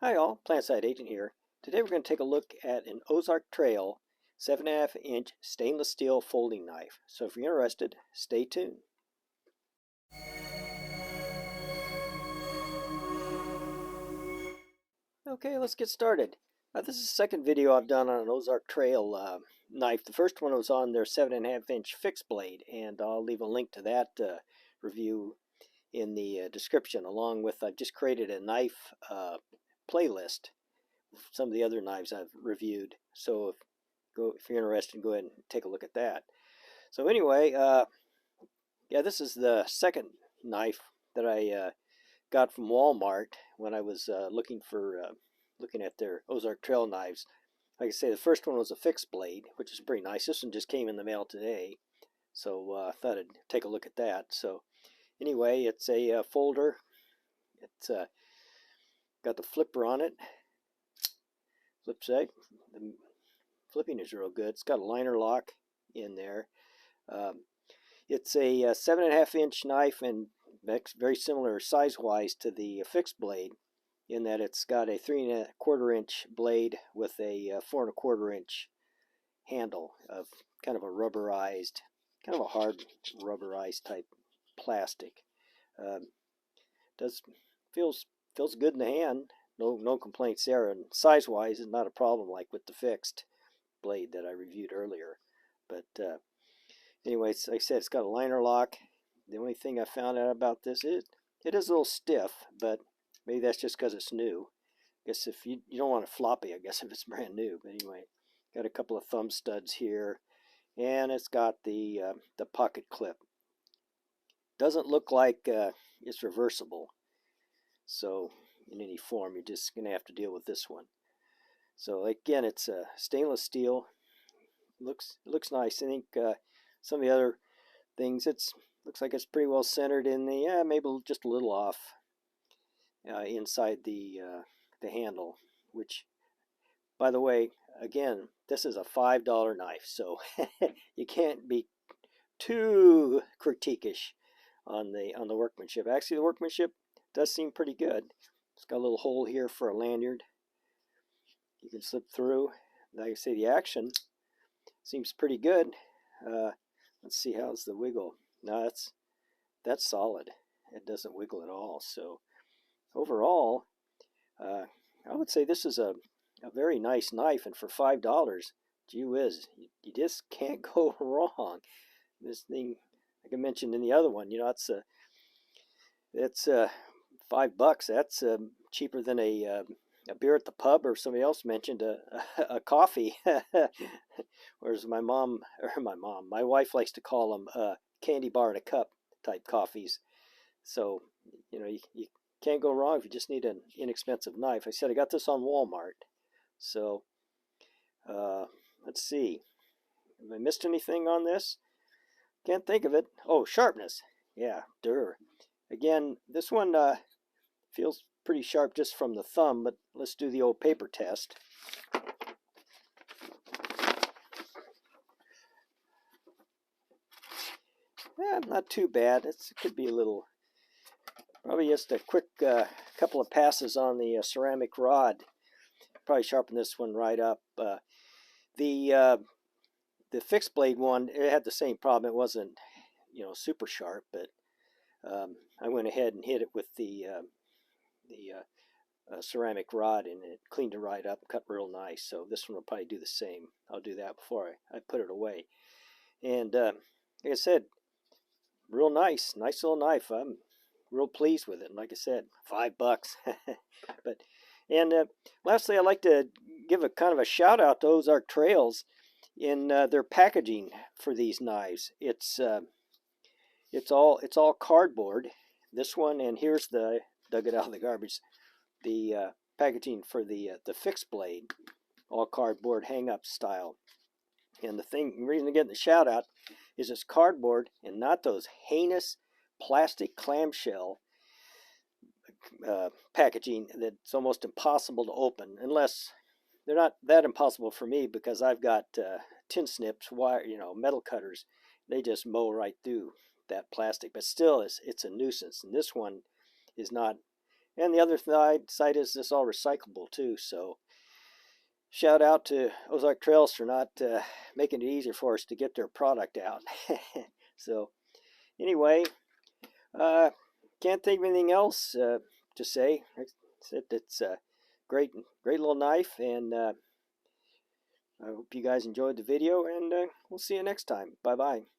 Hi all, Plantside Agent here. Today we're going to take a look at an Ozark Trail 7.5-inch stainless steel folding knife. So if you're interested, stay tuned. Okay, let's get started. This is the second video I've done on an Ozark Trail knife. The first one was on their 7.5-inch fixed blade, and I'll leave a link to that review in the description, along with I've just created a knife playlist. Some of the other knives I've reviewed. So if you're interested, go ahead and take a look at that. So anyway, yeah, this is the second knife that I got from Walmart when I was looking at their Ozark Trail knives. Like I say, the first one was a fixed blade, which is pretty nice. This one just came in the mail today, so I thought I'd take a look at that. So anyway, it's a folder. It's got the flipper on it. Flip side. The flipping is real good. It's got a liner lock in there. It's a 7.5-inch knife, and very similar size-wise to the fixed blade, in that it's got a 3.25-inch blade with a 4.25-inch handle of kind of a rubberized, kind of a hard rubberized type plastic. Feels good in the hand. No complaints there, and size-wise is not a problem like with the fixed blade that I reviewed earlier. But anyways, like I said, it's got a liner lock. The only thing I found out about this is it is a little stiff, but maybe that's just because it's new. I guess if you don't want it floppy, I guess if it's brand new. But anyway, got a couple of thumb studs here, and it's got the pocket clip. Doesn't look like it's reversible. So in any form, you're just going to have to deal with this one. So again, it's stainless steel. Looks nice. I think some of the other things, looks like it's pretty well centered in the maybe just a little off inside the handle. Which, by the way, again, this is a $5 knife, so you can't be too critiquish on the workmanship. Actually, the workmanship does seem pretty good. It's got a little hole here for a lanyard. You can slip through. Like I say, the action seems pretty good. Let's see, how's the wiggle? No, that's solid. It doesn't wiggle at all. So overall, I would say this is a very nice knife, and for $5, gee whiz, you just can't go wrong. This thing, like I mentioned in the other one, it's $5. That's cheaper than a beer at the pub, or somebody else mentioned a coffee. Whereas my wife likes to call them candy bar in a cup type coffees. So you can't go wrong if you just need an inexpensive knife. I said I got this on Walmart. So let's see, have I missed anything on this? Can't think of it. Oh, sharpness. Yeah, again, this one feels pretty sharp just from the thumb, but let's do the old paper test. Yeah, not too bad. It could be a little, probably just a quick couple of passes on the ceramic rod. Probably sharpen this one right up. The fixed blade one, it had the same problem. It wasn't, super sharp, but I went ahead and hit it with the ceramic rod, and it cleaned it right up, cut real nice. So this one will probably do the same. I'll do that before I put it away. And like I said, real nice little knife. I'm real pleased with it. And like I said, $5. And lastly, I'd like to give a kind of a shout out to Ozark Trails in their packaging for these knives. It's all cardboard. This one, and here's dug it out of the garbage. The packaging for the fixed blade, all cardboard hang-up style. And the reason to get the shout out is it's cardboard and not those heinous plastic clamshell packaging that's almost impossible to open, unless they're not that impossible for me, because I've got tin snips, wire, metal cutters. They just mow right through that plastic, but still it's a nuisance. And this one is not And the other side is this all recyclable too. So shout out to Ozark Trails for not making it easier for us to get their product out. So anyway, can't think of anything else to say. It's a great little knife, and I hope you guys enjoyed the video, and we'll see you next time. Bye bye.